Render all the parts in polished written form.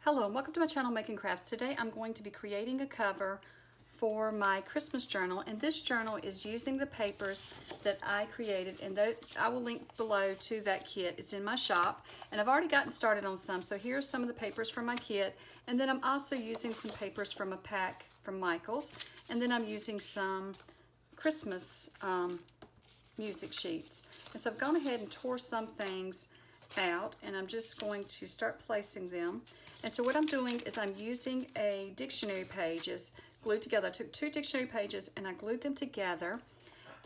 Hello and welcome to my channel Making Crafts. Today I'm going to be creating a cover for my Christmas journal, and this journal is using the papers that I created, and I will link below to that kit. It's in my shop and I've already gotten started on some. So here are some of the papers from my kit, and then I'm also using some papers from a pack from Michael's, and then I'm using some Christmas music sheets. And so I've gone ahead and tore some things out, and I'm just going to start placing them. And so what I'm doing is I'm using a dictionary pages glued together. I took two dictionary pages and I glued them together,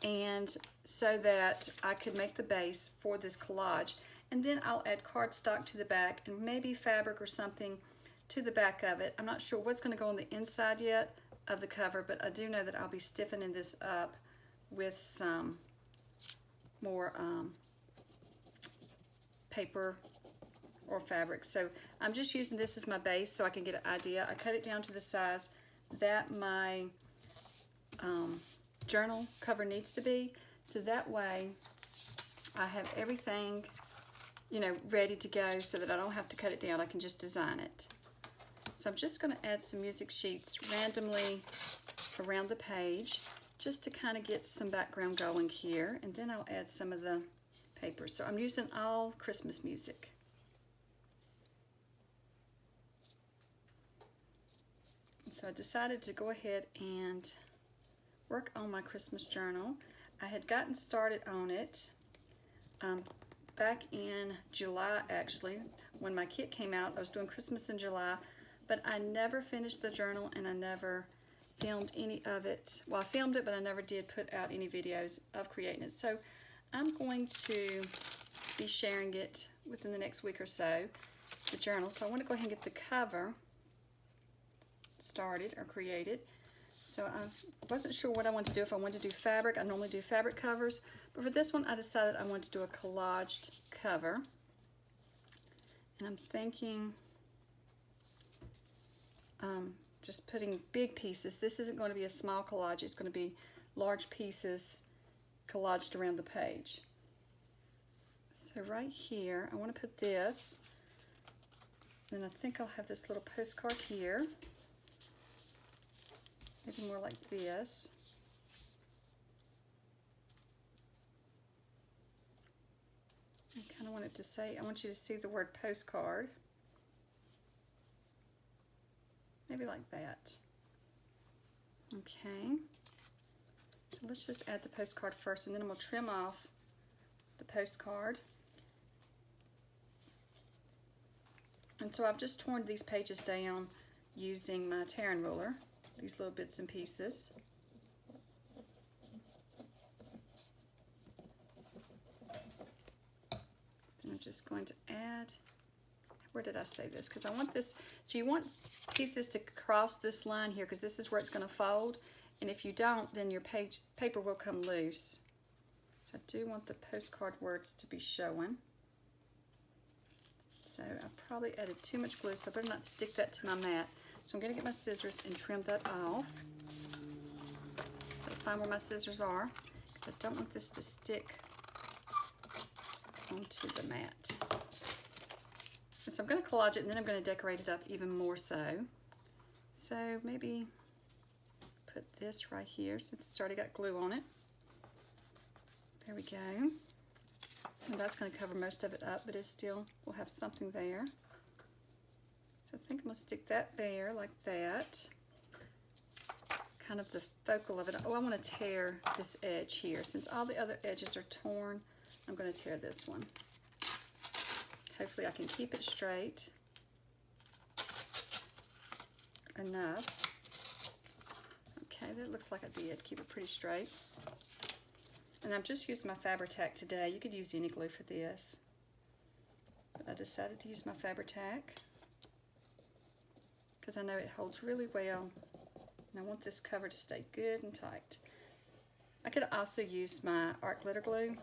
and so that I could make the base for this collage. And then I'll add cardstock to the back and maybe fabric or something to the back of it. I'm not sure what's going to go on the inside yet of the cover, but I do know that I'll be stiffening this up with some more paper or fabric. So I'm just using this as my base so I can get an idea. I cut it down to the size that my journal cover needs to be, so that way I have everything, ready to go, so that I don't have to cut it down. I can just design it. So I'm just going to add some music sheets randomly around the page just to kind of get some background going here, and then I'll add some of the papers. So I'm using all Christmas music. So I decided to go ahead and work on my Christmas journal. I had gotten started on it back in July, actually, when my kit came out. I was doing Christmas in July, but I never finished the journal and I never filmed any of it. Well, I filmed it, but I never did put out any videos of creating it. So I'm going to be sharing it within the next week or so, the journal. So I want to go ahead and get the cover started or created. So I wasn't sure what I wanted to do. If I wanted to do fabric, I normally do fabric covers, but for this one I decided I wanted to do a collaged cover. And I'm thinking just putting big pieces. This isn't going to be a small collage, it's going to be large pieces collaged around the page. So right here I want to put this, and I think I'll have this little postcard here. Maybe more like this. I kind of want it to say, I want you to see the word postcard. Maybe like that. Okay. So let's just add the postcard first, and then I'm going to trim off the postcard. And so I've just torn these pages down using my tearing ruler, these little bits and pieces. Then I'm just going to add, where did I say this? Because I want this, so you want pieces to cross this line here, because this is where it's going to fold, and if you don't, then your paper will come loose. So I do want the postcard words to be showing. So I probably added too much glue, so I better not stick that to my mat. So I'm going to get my scissors and trim that off. I'll find where my scissors are, because I don't want this to stick onto the mat. And so I'm going to collage it, and then I'm going to decorate it up even more so. So maybe put this right here, since it's already got glue on it. There we go. And that's going to cover most of it up, but it still will have something there. So I think I'm going to stick that there like that. Kind of the focal of it. Oh, I want to tear this edge here. Since all the other edges are torn, I'm going to tear this one. Hopefully I can keep it straight enough. Okay, that looks like I did. Keep it pretty straight. And I'm just using my Fabri-Tac today. You could use any glue for this, but I decided to use my Fabri-Tac because I know it holds really well, and I want this cover to stay good and tight. I could also use my art glitter glue,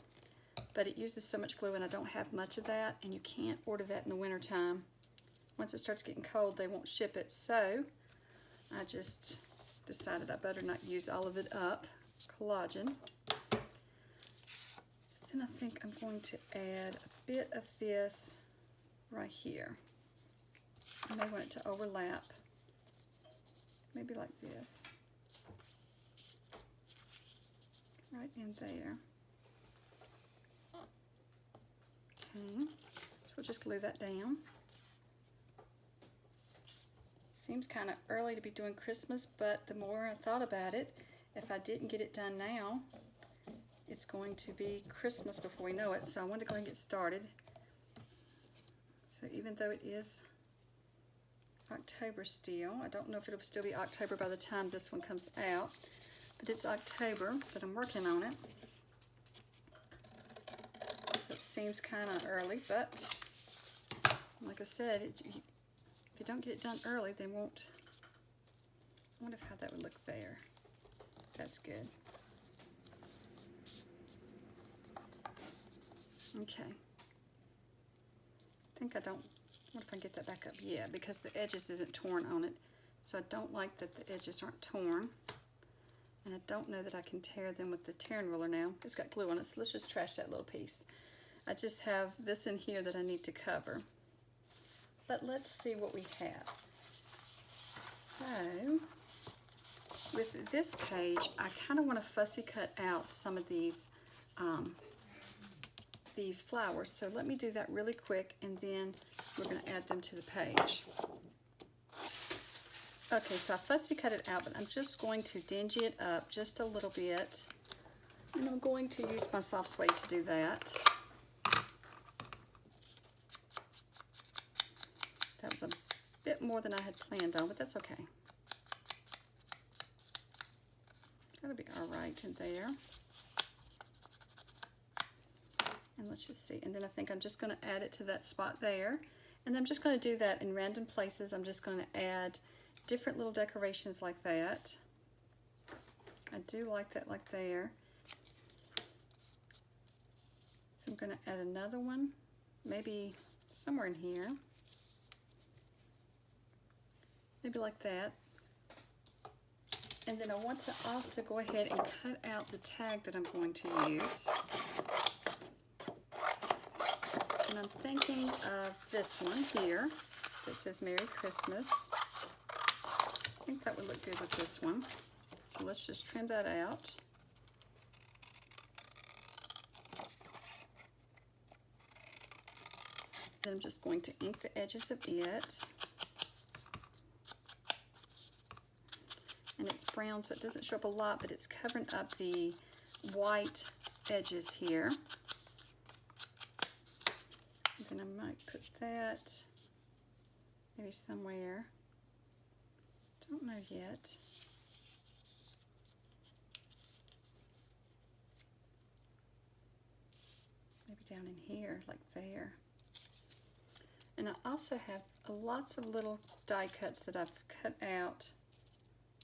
but it uses so much glue and I don't have much of that, and you can't order that in the winter time. Once it starts getting cold, they won't ship it, so I just decided I better not use all of it up. Collagen. Then I think I'm going to add a bit of this right here. I may want it to overlap, maybe like this, right in there. Okay, so we'll just glue that down. Seems kind of early to be doing Christmas, but the more I thought about it, if I didn't get it done now, it's going to be Christmas before we know it, so I wanted to go ahead and get started. So even though it is October still, I don't know if it'll still be October by the time this one comes out, but it's October that I'm working on it. So it seems kind of early, but like I said, if you don't get it done early, they won't. I wonder how that would look there. That's good. Okay. I think I don't. What if I get that back up? Yeah, because the edges isn't torn on it. So I don't like that the edges aren't torn. And I don't know that I can tear them with the tearing ruler now. It's got glue on it, so let's just trash that little piece. I just have this in here that I need to cover. But let's see what we have. So, with this page, I kind of want to fussy cut out some of these flowers. So let me do that really quick, and then we're going to add them to the page. Okay, so I fussy cut it out, but I'm just going to dingy it up just a little bit. And I'm going to use my soft suede to do that. That was a bit more than I had planned on, but that's okay. That'll be all right in there. And let's just see. And then I think I'm just going to add it to that spot there. And I'm just going to do that in random places. I'm just going to add different little decorations like that. I do like that like there. So I'm going to add another one, maybe somewhere in here. Maybe like that. And then I want to also go ahead and cut out the tag that I'm going to use. And I'm thinking of this one here that says Merry Christmas. I think that would look good with this one. So let's just trim that out. Then I'm just going to ink the edges of it. And it's brown, so it doesn't show up a lot, but it's covering up the white edges here. And then I might put that maybe somewhere. Don't know yet. Maybe down in here, like there. And I also have lots of little die cuts that I've cut out,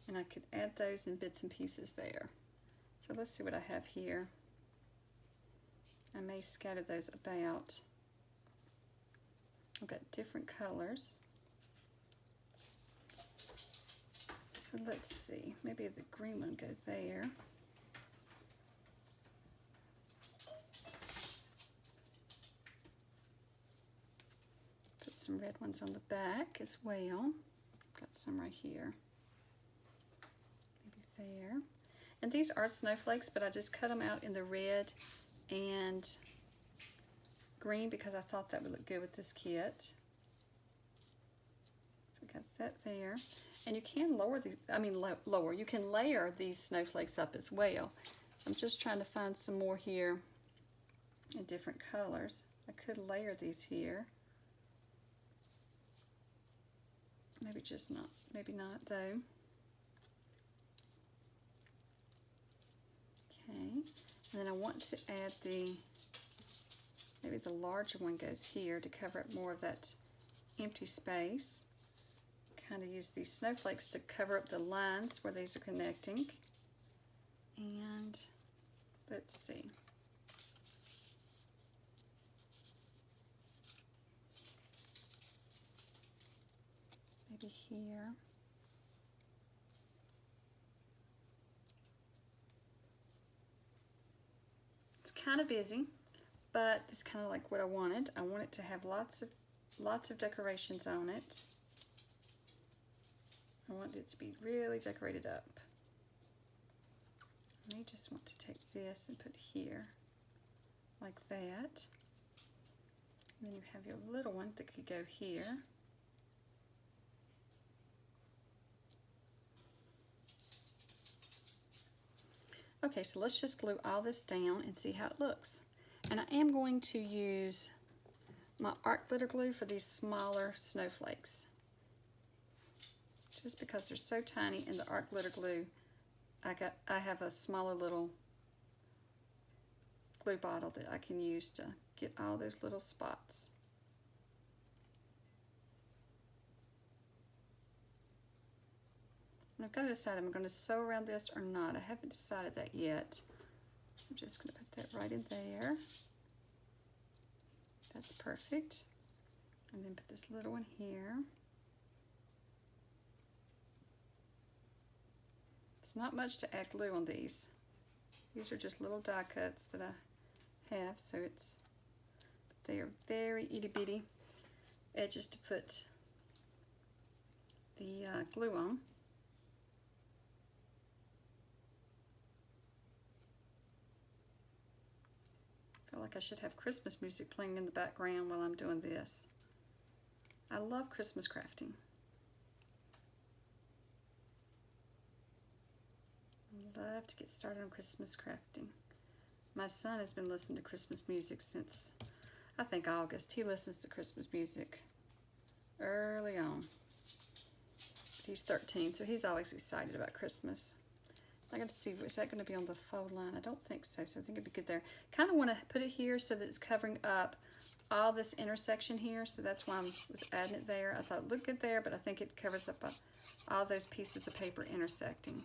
and I could add those in bits and pieces there. So let's see what I have here. I may scatter those about. I've got different colors. So let's see, maybe the green one go there. Put some red ones on the back as well. Got some right here. Maybe there. And these are snowflakes, but I just cut them out in the red and green because I thought that would look good with this kit. So we got that there. And you can lower these, you can layer these snowflakes up as well. I'm just trying to find some more here in different colors. I could layer these here. Maybe just not, maybe not though. Okay, and then I want to add maybe the larger one goes here to cover up more of that empty space. Kind of use these snowflakes to cover up the lines where these are connecting. And let's see. Maybe here. It's kind of busy, but it's kind of like what I wanted. I want it to have lots of decorations on it. want it to be really decorated up. You may just want to take this and put here, like that. And then you have your little one that could go here. Okay, so let's just glue all this down and see how it looks. And I am going to use my art glitter glue for these smaller snowflakes. Just because they're so tiny in the art glitter glue, I have a smaller little glue bottle that I can use to get all those little spots. And I've got to decide if I'm going to sew around this or not. I haven't decided that yet. So I'm just going to put that right in there. That's perfect. And then put this little one here. It's not much to add glue on these. These are just little die cuts that I have, so they are very itty bitty edges to put the glue on. I feel like I should have Christmas music playing in the background while I'm doing this. I love Christmas crafting. I love to get started on Christmas crafting. My son has been listening to Christmas music since, I think, August. He listens to Christmas music early on. But he's 13, so he's always excited about Christmas. I got to see, is that going to be on the fold line? I don't think so, so I think it'd be good there. Kind of want to put it here so that it's covering up all this intersection here, so that's why I was adding it there. I thought it looked good there, but I think it covers up all those pieces of paper intersecting.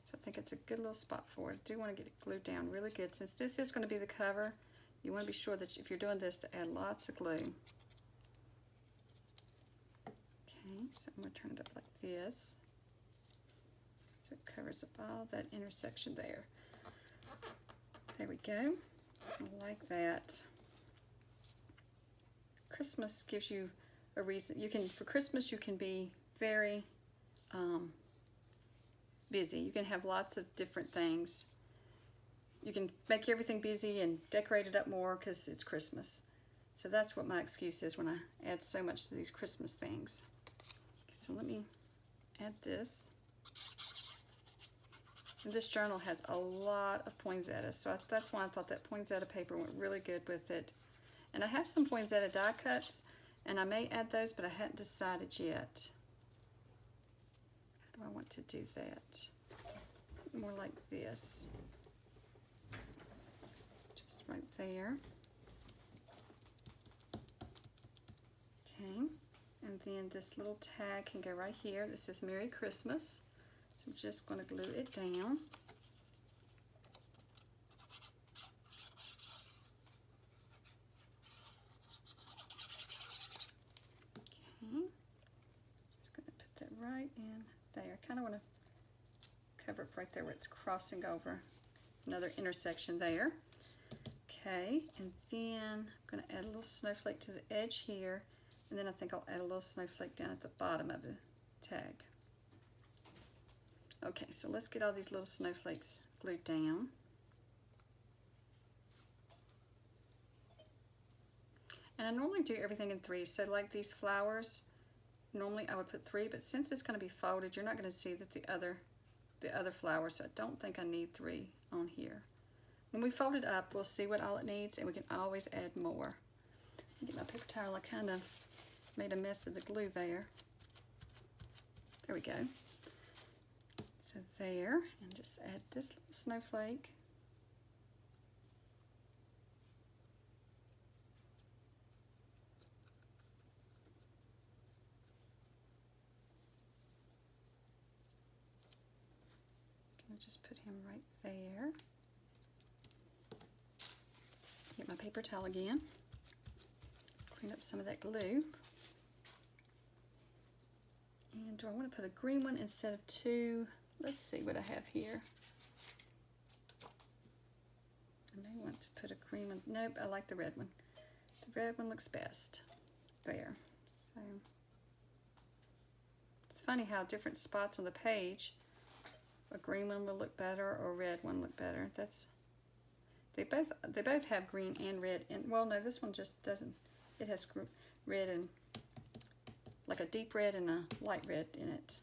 So I think it's a good little spot for it. I do want to get it glued down really good. Since this is going to be the cover, you want to be sure that if you're doing this to add lots of glue. Okay, so I'm going to turn it up like this. So it covers up all that intersection there. There we go. I like that. Christmas gives you a reason. For Christmas you can be very busy. You can have lots of different things. You can make everything busy and decorate it up more because it's Christmas. So that's what my excuse is when I add so much to these Christmas things. Okay, so let me add this. And this journal has a lot of poinsettia, so that's why I thought that poinsettia paper went really good with it. And I have some poinsettia die cuts, and I may add those, but I hadn't decided yet. How do I want to do that? More like this. Just right there. Okay, and then this little tag can go right here. This is Merry Christmas. So I'm just going to glue it down. Okay, just going to put that right in there. I kind of want to cover it right there where it's crossing over another intersection there. Okay, and then I'm going to add a little snowflake to the edge here, and then I think I'll add a little snowflake down at the bottom of the tag. Okay, so let's get all these little snowflakes glued down. And I normally do everything in 3, so like these flowers, normally I would put 3, but since it's going to be folded, you're not going to see that the other flowers, so I don't think I need 3 on here. When we fold it up, we'll see what all it needs, and we can always add more. Get my paper towel. I kind of made a mess of the glue there. There we go. So there, and just add this little snowflake. I'm gonna just put him right there. Get my paper towel again. Clean up some of that glue. And do I want to put a green one instead of 2? Let's see what I have here. I may want to put a green one. Nope, I like the red one. The red one looks best. There. So it's funny how different spots on the page, a green one will look better or a red one look better. They both have green and red, and well, no, this one just doesn't. It has red and like a deep red and a light red in it.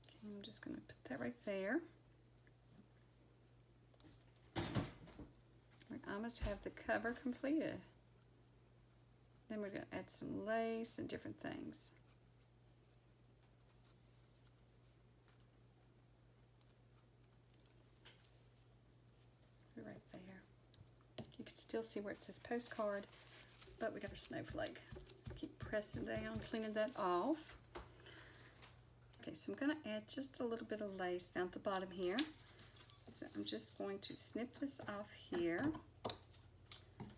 Okay, I'm just going to put that right there. We almost have the cover completed. Then we're going to add some lace and different things. Right there. You can still see where it says postcard, but we got our snowflake. Keep pressing down, cleaning that off. Okay, so I'm going to add just a little bit of lace down at the bottom here. So I'm just going to snip this off here.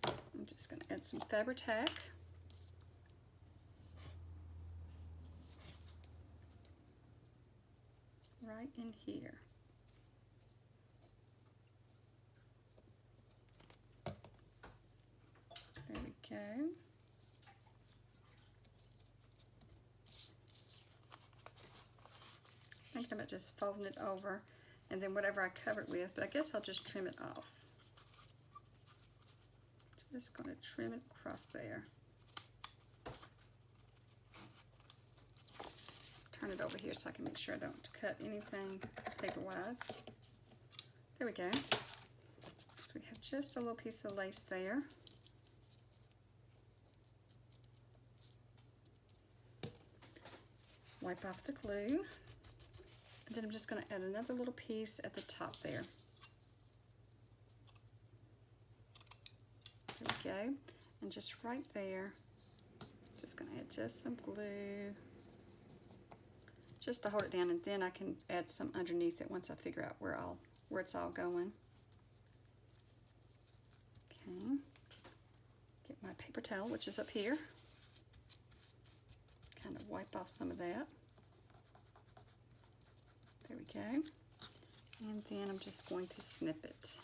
I'm just going to add some Fabri-Tac. Right in here. There we go. Thinking about just folding it over and then whatever I cover it with, but I guess I'll just trim it off. Just going to trim it across there. Turn it over here so I can make sure I don't cut anything paper-wise. There we go. So we have just a little piece of lace there. Wipe off the glue. And then I'm just going to add another little piece at the top there. There we go. And just right there, just going to add just some glue. Just to hold it down, and then I can add some underneath it once I figure out where it's all going. Okay. Get my paper towel, which is up here. Kind of wipe off some of that. There we go. And then I'm just going to snip it.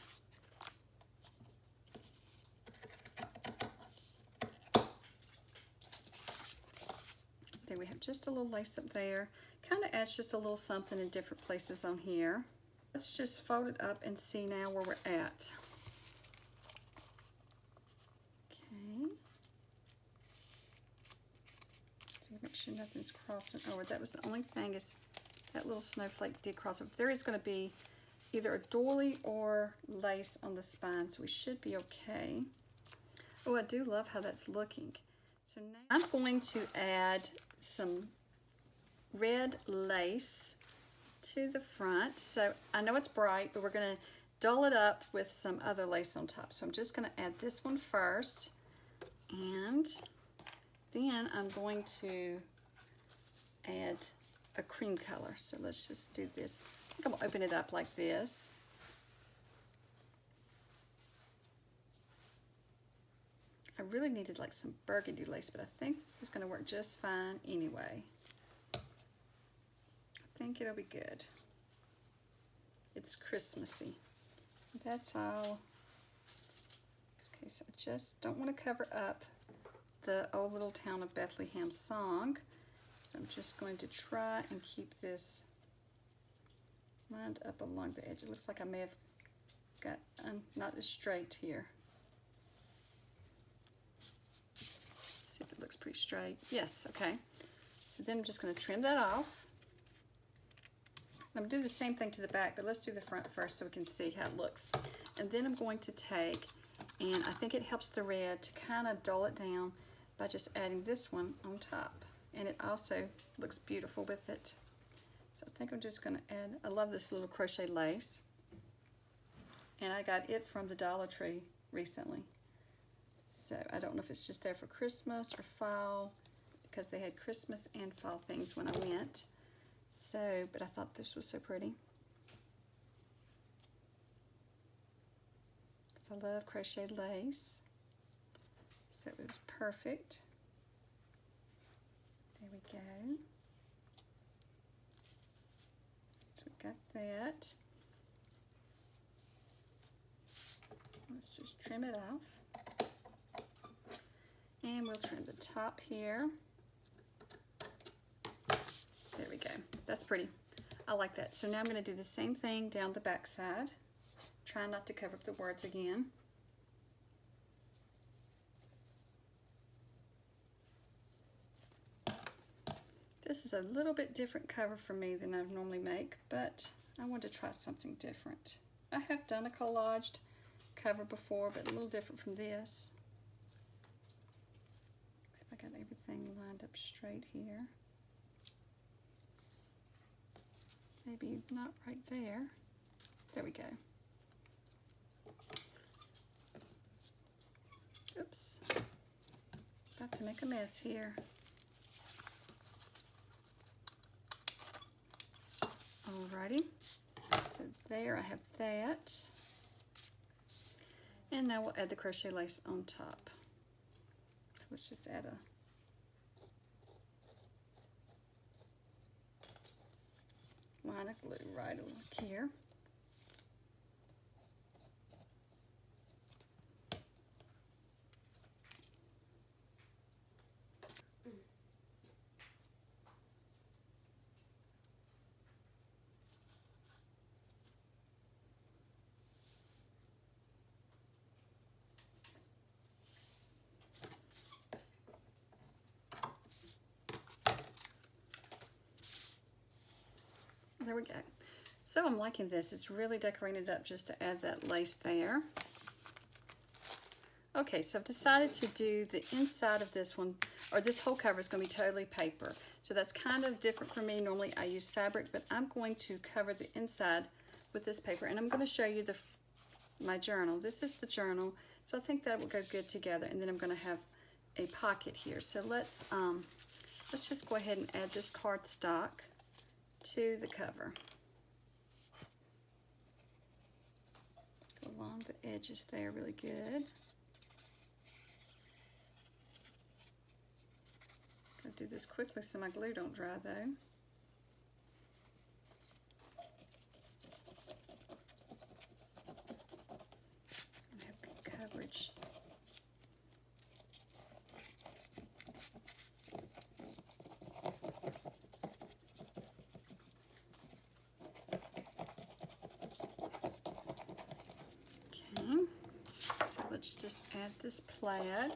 There we have just a little lace up there. Kind of adds just a little something in different places on here. Let's just fold it up and see now where we're at. Okay. So make sure nothing's crossing over. That was the only thing, is that little snowflake did cross over. There is going to be either a doily or lace on the spine, so we should be okay. Oh, I do love how that's looking. So now I'm going to add some red lace to the front. So I know it's bright, but we're going to dull it up with some other lace on top. So I'm just going to add this one first, and then I'm going to add a cream color. So let's just do this. I think I'm going to open it up like this. I really needed like some burgundy lace, but I think this is going to work just fine anyway. I think it'll be good. It's Christmassy. That's all. Okay, so I just don't want to cover up the "O Little Town of Bethlehem" song. So I'm just going to try and keep this lined up along the edge. It looks like I may have got not as straight here. See if it looks pretty straight. Yes, okay. So then I'm just going to trim that off. I'm going to do the same thing to the back, but let's do the front first so we can see how it looks. And then I'm going to take, and I think it helps the red to kind of dull it down by just adding this one on top. And it also looks beautiful with it. So I think I'm just going to add, I love this little crochet lace. And I got it from the Dollar Tree recently. So I don't know if it's just there for Christmas or fall, because they had Christmas and fall things when I went. So, but I thought this was so pretty. I love crocheted lace. So it was perfect. There we go. So we got that. Let's just trim it off. And we'll trim the top here. There we go. That's pretty. I like that. So now I'm going to do the same thing down the back side. Try not to cover up the words again. This is a little bit different cover for me than I normally make, but I wanted to try something different. I have done a collaged cover before, but a little different from this. See if I got everything lined up straight here. Maybe not right there. There we go. Oops. About to make a mess here. Alrighty. So there I have that. And now we'll add the crochet lace on top. So let's just add a line of glue right over here. There we go. So I'm liking this. It's really decorated up just to add that lace there. Okay, so I've decided to do the inside of this one, or this whole cover is going to be totally paper. So that's kind of different for me. Normally I use fabric, but I'm going to cover the inside with this paper, and I'm going to show you my journal. This is the journal, so I think that will go good together. And then I'm going to have a pocket here. So let's just go ahead and add this cardstock to the cover. Go along the edges there really good. Gotta do this quickly so my glue don't dry though. And have good coverage. Let's just add this plaid.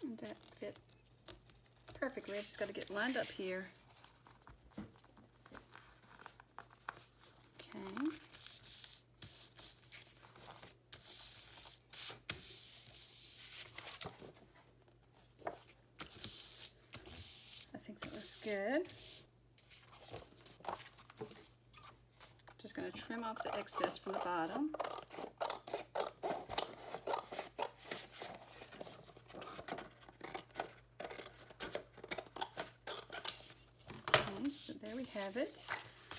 And that fit perfectly. I just got to get lined up here. Okay. Good. Just going to trim off the excess from the bottom. Okay, so there we have it.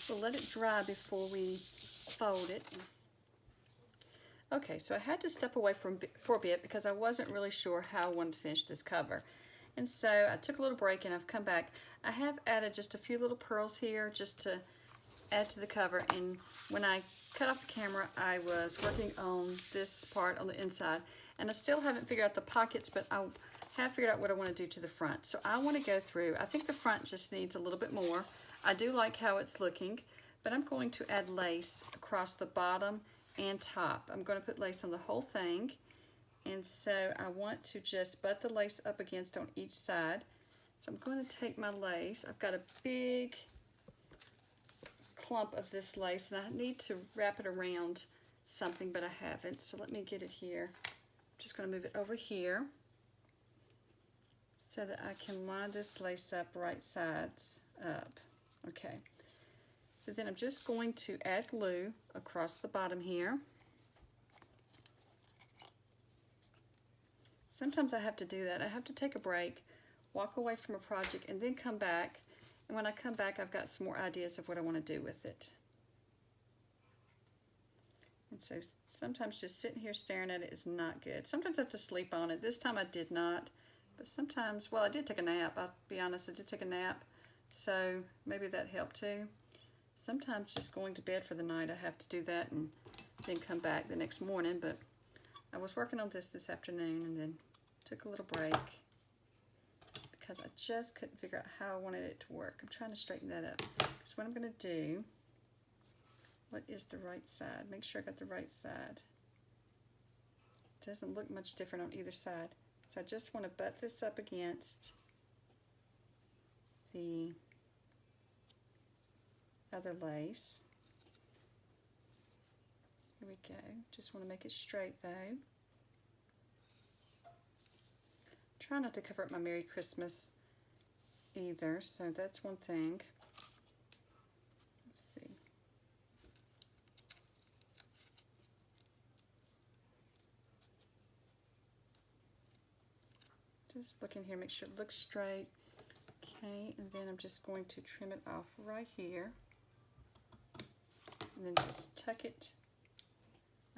We'll let it dry before we fold it. Okay, so I had to step away for a bit because I wasn't really sure how I wanted to finish this cover. And so I took a little break and I've come back. I have added just a few little pearls here just to add to the cover. And when I cut off the camera, I was working on this part on the inside. And I still haven't figured out the pockets, but I have figured out what I want to do to the front. So I want to go through. I think the front just needs a little bit more. I do like how it's looking, but I'm going to add lace across the bottom and top. I'm going to put lace on the whole thing. And so I want to just butt the lace up against on each side. So I'm going to take my lace. I've got a big clump of this lace and I need to wrap it around something, but I haven't. So let me get it here. I'm just going to move it over here so that I can line this lace up right sides up. Okay. So then I'm just going to add glue across the bottom here. Sometimes I have to do that. I have to take a break, walk away from a project, and then come back. And when I come back, I've got some more ideas of what I want to do with it. And so sometimes just sitting here staring at it is not good. Sometimes I have to sleep on it. This time I did not. But sometimes, well, I did take a nap. I'll be honest, I did take a nap. so maybe that helped too. Sometimes just going to bed for the night, I have to do that and then come back the next morning, but I was working on this afternoon and then took a little break because I just couldn't figure out how I wanted it to work. I'm trying to straighten that up. So what I'm going to do, what is the right side? Make sure I got the right side. It doesn't look much different on either side. So I just want to butt this up against the other lace. Here we go. Just want to make it straight though. Try not to cover up my Merry Christmas either, so that's one thing. Let's see. Just look in here, make sure it looks straight. Okay, and then I'm just going to trim it off right here. And then just tuck it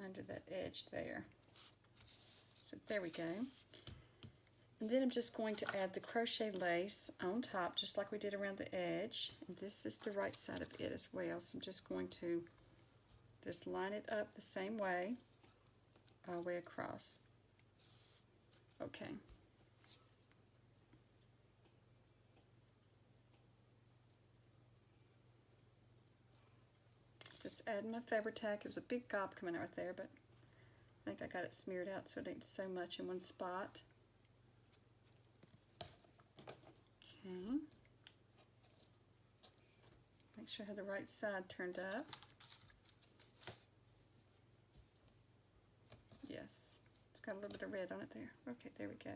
under that edge there. So there we go. And then I'm just going to add the crochet lace on top, just like we did around the edge. And this is the right side of it as well. So I'm just going to just line it up the same way, all the way across. Okay. Just adding my fabric tack. It was a big gob coming out right there, but I think I got it smeared out so it ain't so much in one spot. Okay. Make sure I have the right side turned up. Yes, it's got a little bit of red on it there. Okay, there we go.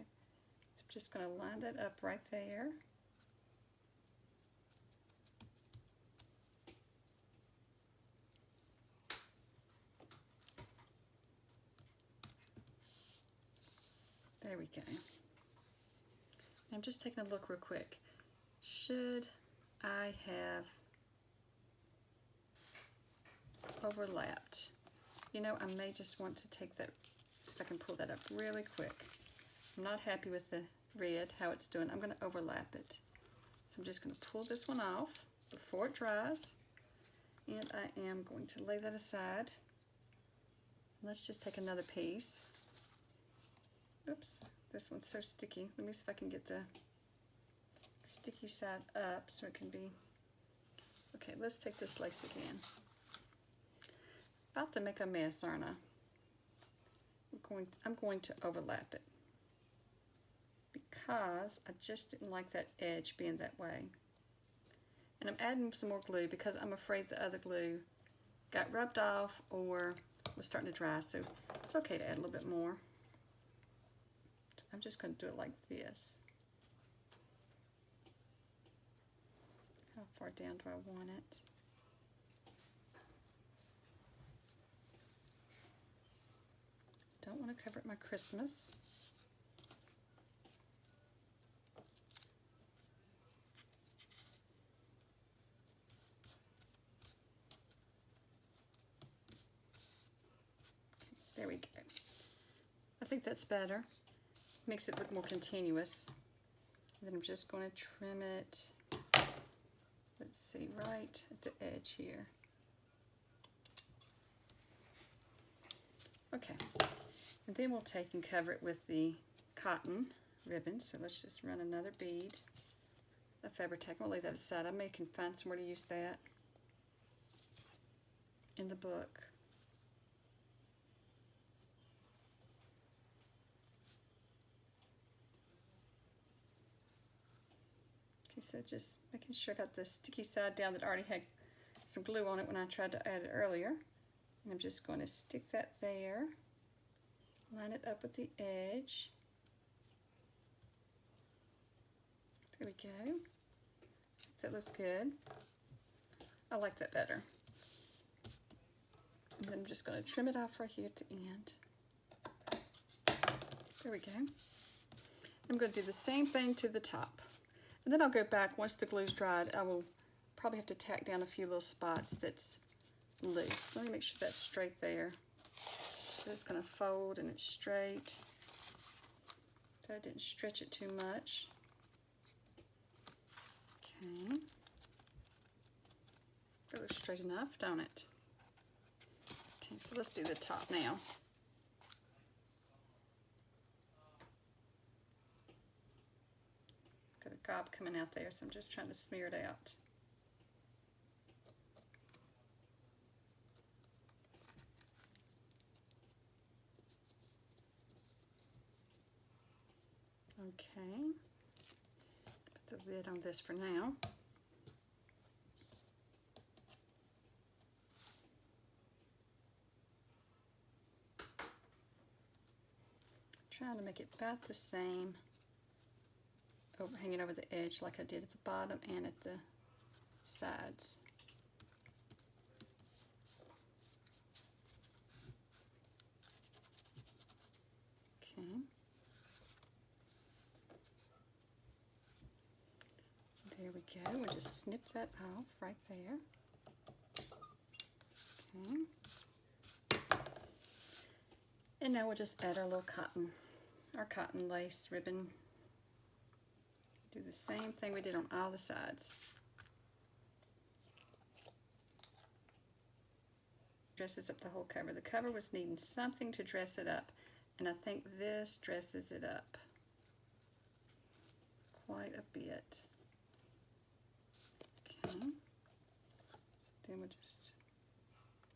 So I'm just going to line that up right there. There we go. I'm just taking a look real quick. Should I have overlapped? You know, I may just want to take that, see if I can pull that up really quick. I'm not happy with the red, how it's doing. I'm going to overlap it. So I'm just going to pull this one off before it dries. And I am going to lay that aside. Let's just take another piece. Oops, this one's so sticky. Let me see if I can get the sticky side up so it can be. Okay, let's take this lace again. About to make a mess, aren't I? I'm going to overlap it because I just didn't like that edge being that way. And I'm adding some more glue because I'm afraid the other glue got rubbed off or was starting to dry, so it's okay to add a little bit more. I'm just going to do it like this. How far down do I want it? Don't want to cover up my Christmas. There we go. I think that's better. Makes it look more continuous. And then I'm just going to trim it, let's see, right at the edge here. Okay, and then we'll take and cover it with the cotton ribbon. So let's just run another bead of fabric tack. I'll lay that aside. I may can find somewhere to use that in the book. Okay, so just making sure I got the sticky side down that already had some glue on it when I tried to add it earlier. And I'm just going to stick that there, line it up with the edge. There we go. That looks good. I like that better. And then I'm just going to trim it off right here at the end. There we go. I'm going to do the same thing to the top. And then I'll go back once the glue's dried. I will probably have to tack down a few little spots that's loose. Let me make sure that's straight there. It's going to fold and it's straight. I didn't stretch it too much. Okay. looks straight enough, don't it? Okay, so let's do the top now. Got a gob coming out there, so I'm just trying to smear it out. Okay, put the lid on this for now. Trying to make it about the same, hanging over the edge like I did at the bottom and at the sides. Okay. There we go. We'll just snip that off right there. Okay. And now we'll just add our little cotton lace ribbon. Do the same thing we did on all the sides. Dresses up the whole cover. The cover was needing something to dress it up, and I think this dresses it up quite a bit. Okay. So then we'll just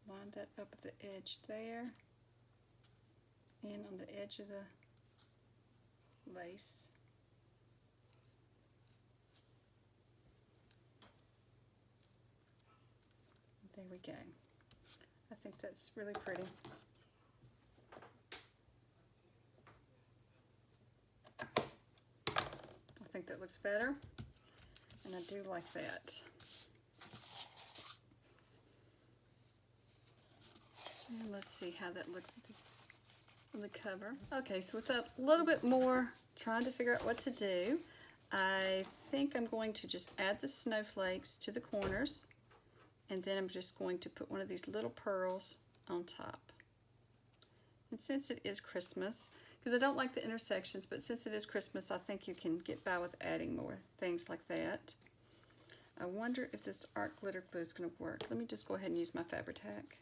line that up at the edge there and on the edge of the lace. There we go. I think that's really pretty. I think that looks better, and I do like that. And let's see how that looks on the cover. Okay, so with a little bit more trying to figure out what to do, I think I'm going to just add the snowflakes to the corners, and then I'm just going to put one of these little pearls on top. And since it is Christmas, because I don't like the intersections, but since it is Christmas, I think you can get by with adding more things like that. I wonder if this art glitter glue is going to work. Let me just go ahead and use my Fabri-Tac.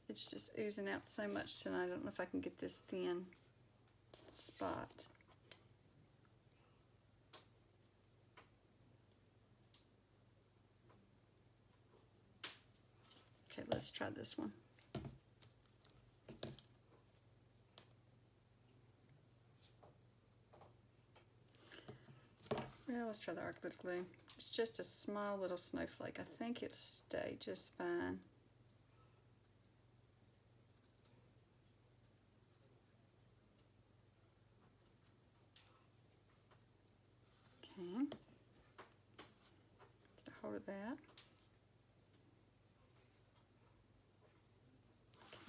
It's just oozing out so much tonight. I don't know if I can get this thin spot. Okay, let's try this one. Well, let's try the art glitter glue. It's just a small little snowflake. I think it'll stay just fine. Okay. Get a hold of that.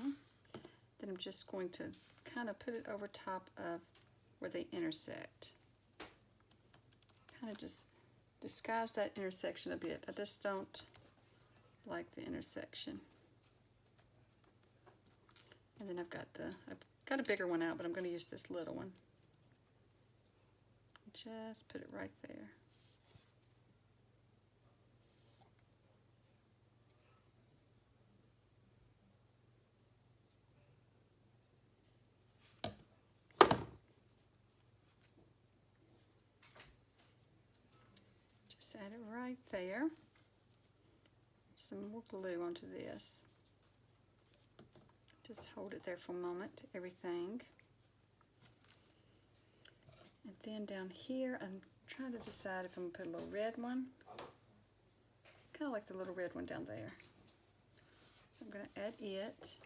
Okay. Then I'm just going to kind of put it over top of where they intersect. Kind of just disguise that intersection a bit. I just don't like the intersection. And then I've got a bigger one out, but I'm going to use this little one. Just put it right there. Just add it right there. Some more glue onto this. Just hold it there for a moment, everything. And then down here, I'm trying to decide if I'm going to put a little red one. Kind of like the little red one down there. So I'm going to add it.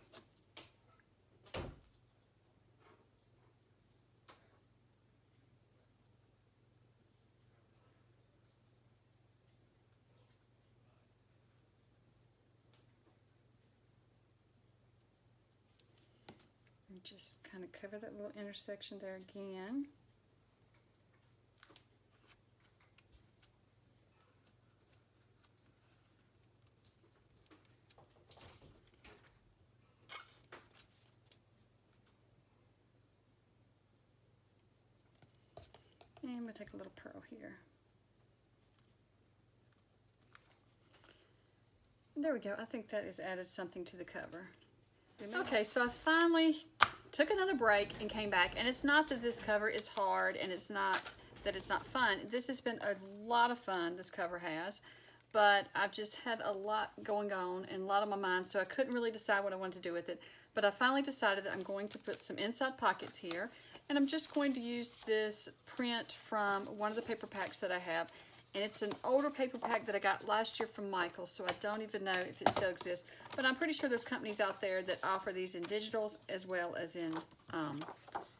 And just kind of cover that little intersection there again. And we'll take a little pearl here. There we go. I think that has added something to the cover. Okay, so I finally took another break and came back, and it's not that this cover is hard and it's not that it's not fun. This has been a lot of fun, this cover has, but I've just had a lot going on and a lot on my mind, so I couldn't really decide what I wanted to do with it. But I finally decided that I'm going to put some inside pockets here, and I'm just going to use this print from one of the paper packs that I have. And it's an older paper pack that I got last year from Michaels, so I don't even know if it still exists. But I'm pretty sure there's companies out there that offer these in digitals as well as in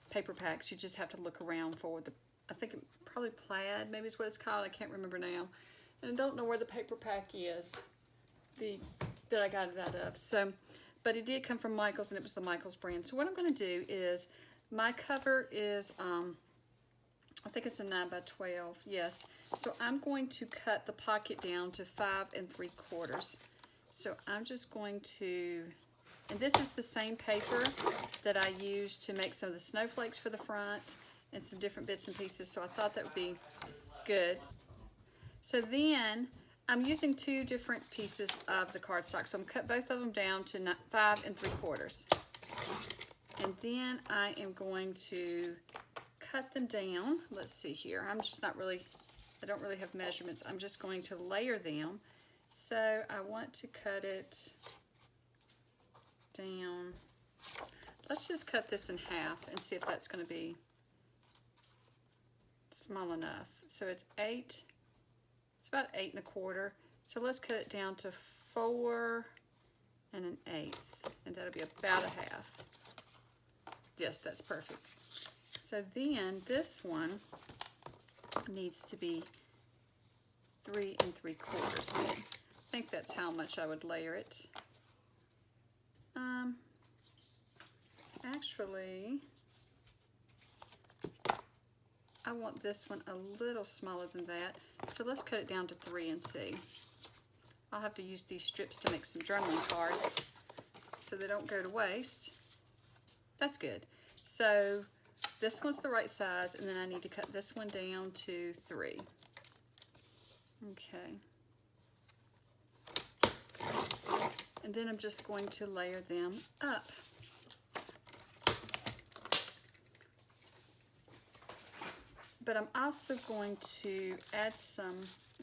paper packs. You just have to look around for the, I think probably plaid, maybe is what it's called. I can't remember now. And I don't know where the paper pack is that I got it out of. So, but it did come from Michaels, and it was the Michaels brand. So what I'm going to do is, my cover is, I think it's a 9 by 12, yes. So I'm going to cut the pocket down to 5 3/4. So I'm just going to, and this is the same paper that I used to make some of the snowflakes for the front and some different bits and pieces, so I thought that would be good. So then I'm using 2 different pieces of the cardstock, so I'm cut both of them down to 5 3/4. And then I am going to cut them down. Let's see here. I don't really have measurements. I'm just going to layer them. So I want to cut it down. Let's just cut this in half and see if that's going to be small enough. So it's about 8 1/4. So let's cut it down to 4 1/8, and that'll be about a half. Yes, that's perfect. So then this one needs to be 3 3/4. I think that's how much I would layer it. Actually, I want this one a little smaller than that. So let's cut it down to 3 and see. I'll have to use these strips to make some journaling cards so they don't go to waste. That's good. So this one's the right size, and then I need to cut this one down to 3. Okay. And then I'm just going to layer them up. But I'm also going to add some,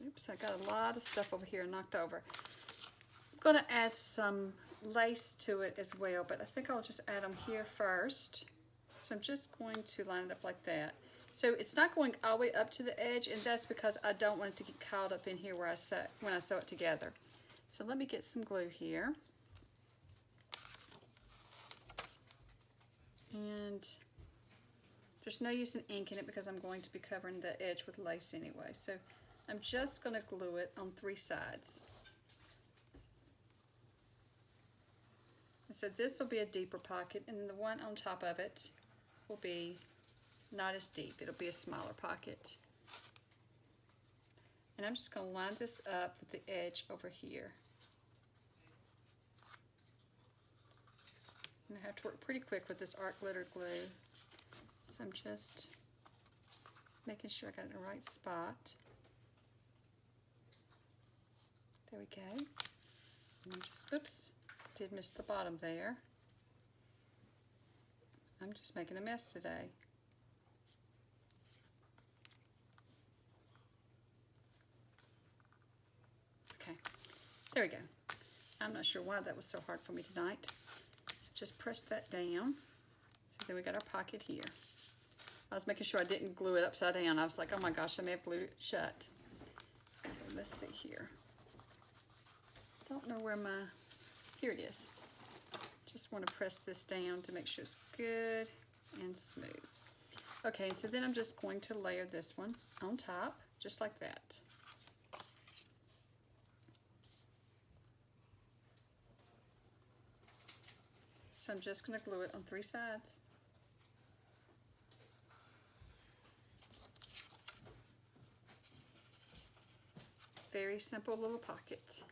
oops, I got a lot of stuff over here knocked over. I'm going to add some lace to it as well, but I think I'll just add them here first. So I'm just going to line it up like that. So it's not going all the way up to the edge, and that's because I don't want it to get caught up in here where when I sew it together. So let me get some glue here. And there's no use in inking it because I'm going to be covering the edge with lace anyway. So I'm just going to glue it on 3 sides. And so this will be a deeper pocket, and then the one on top of it will be not as deep. It'll be a smaller pocket. And I'm just going to line this up with the edge over here. And I have to work pretty quick with this art glitter glue. So I'm just making sure I got it in the right spot. There we go. And then just, oops, did miss the bottom there. I'm just making a mess today. Okay, there we go. I'm not sure why that was so hard for me tonight. So just press that down. So then we got our pocket here. I was making sure I didn't glue it upside down. I was like, oh my gosh, I may have glued it shut. Okay, let's see here. Don't know where my, here it is. Just want to press this down to make sure it's good and smooth. Okay, so then I'm just going to layer this one on top, just like that. So I'm just going to glue it on 3 sides. Very simple little pocket.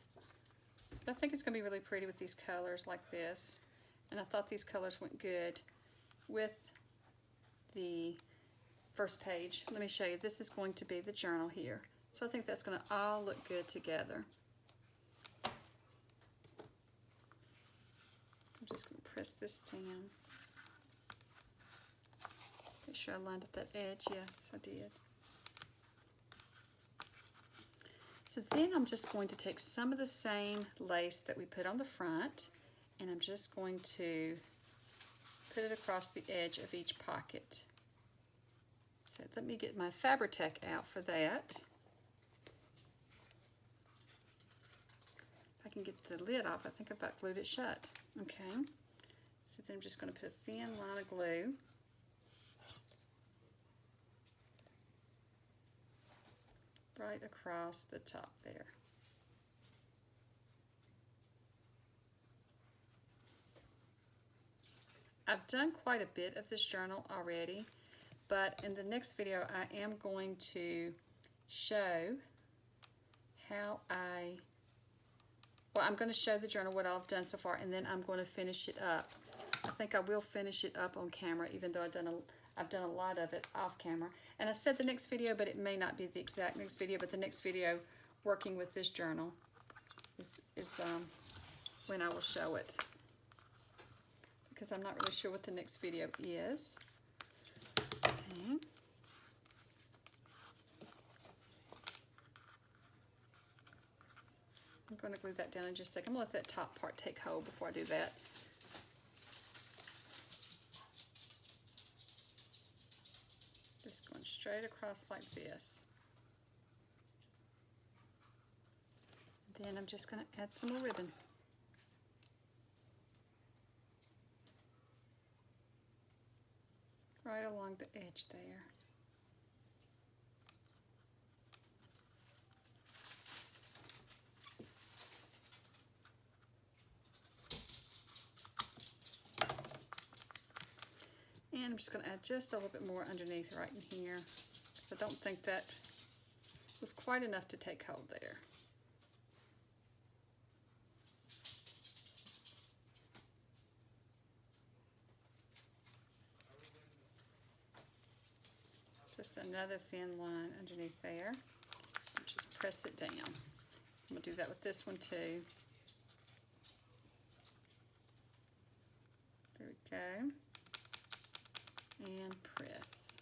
But I think it's going to be really pretty with these colors like this. And I thought these colors went good with the first page. Let me show you. This is going to be the journal here. So I think that's going to all look good together. just going to press this down. Make sure I lined up that edge. Yes, I did. So then I'm just going to take some of the same lace that we put on the front, and I'm just going to put it across the edge of each pocket. So let me get my Fabri-Tac out for that. If I can get the lid off, I think I've about glued it shut. Okay, so then I'm just going to put a thin line of glue. Right across the top there. I've done quite a bit of this journal already, but in the next video I am going to show how I'm going to show the journal what I've done so far, and then I'm going to finish it up. I think I will finish it up on camera, even though I've done a lot of it off camera. And I said the next video, but it may not be the exact next video, but the next video working with this journal is when I will show it. Because I'm not really sure what the next video is. Okay. I'm going to glue that down in just a second. I'm going to let that top part take hold before I do that. Just going straight across like this. Then I'm just going to add some more ribbon. Right along the edge there. And I'm just going to add just a little bit more underneath right in here, because I don't think that was quite enough to take hold there. Just another thin line underneath there. Just press it down. I'm going to do that with this one too. There we go. And press.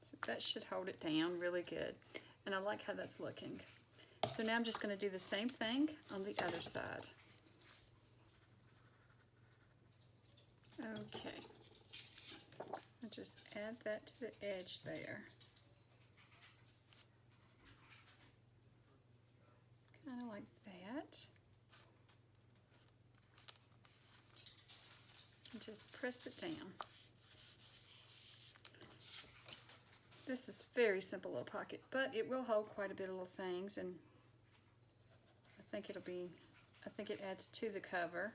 So that should hold it down really good. And I like how that's looking. So now I'm just going to do the same thing on the other side. Okay. I'll just add that to the edge there. Kind of like that. And just press it down. This is a very simple little pocket, but it will hold quite a bit of little things, and I think it adds to the cover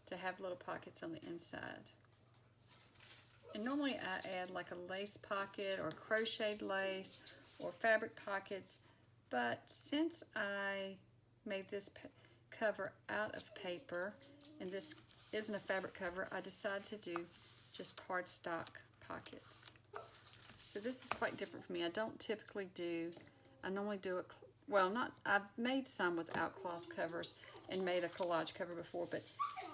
to have little pockets on the inside. And normally I add like a lace pocket or crocheted lace or fabric pockets, but since I made this cover out of paper and this isn't a fabric cover, I decided to do just cardstock pockets. So this is quite different for me. I don't typically do, I normally do it, well, I've made some without cloth covers and made a collage cover before, but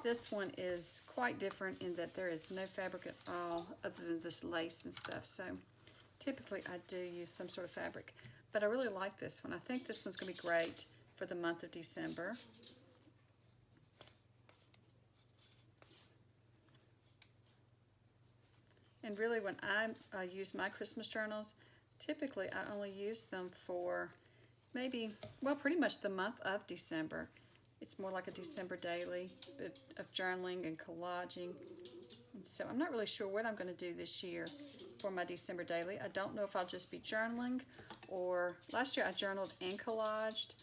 this one is quite different in that there is no fabric at all other than this lace and stuff. So typically I do use some sort of fabric, but I really like this one. I think this one's going to be great for the month of December. And really when I use my Christmas journals, typically I only use them for maybe, well, pretty much the month of December. It's more like a December daily of journaling and collaging. And so I'm not really sure what I'm going to do this year for my December daily. I don't know if I'll just be journaling, or last year I journaled and collaged.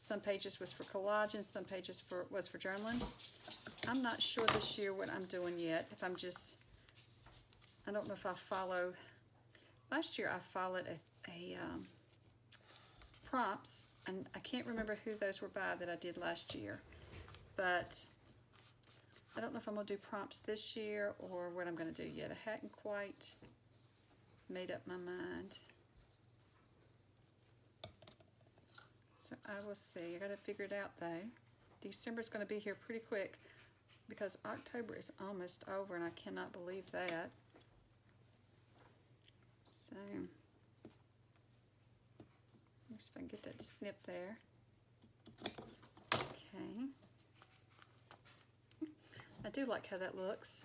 Some pages was for collaging, some pages was for journaling. I'm not sure this year what I'm doing yet. If I'm just, I don't know if I follow. Last year I followed a prompts, and I can't remember who those were by that I did last year, but I don't know if I'm going to do prompts this year or what I'm going to do yet. I hadn't quite made up my mind. So I will see. I got to figure it out though. December's going to be here pretty quick because October is almost over, and I cannot believe that. So, let's see if I can get that snip there. Okay. I do like how that looks.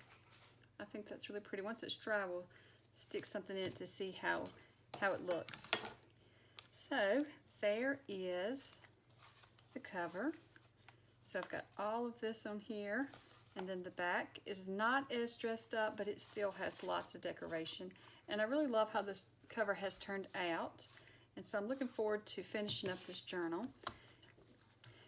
I think that's really pretty. Once it's dry, we'll stick something in it to see how it looks. So there is the cover. So I've got all of this on here, and then the back is not as dressed up, but it still has lots of decoration. And I really love how this cover has turned out. And so I'm looking forward to finishing up this journal.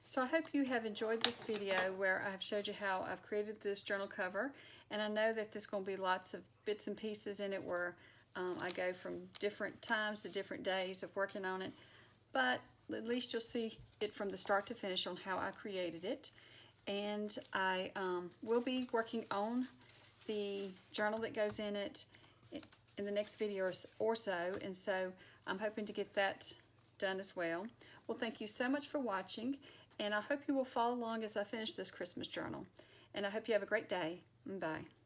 So I hope you have enjoyed this video where I've showed you how I've created this journal cover. And I know that there's going to be lots of bits and pieces in it where I go from different times to different days of working on it. But at least you'll see it from the start to finish on how I created it. And I will be working on the journal that goes in it in the next video or so. And so I'm hoping to get that done as well. Well, thank you so much for watching. And I hope you will follow along as I finish this Christmas journal. And I hope you have a great day. Bye.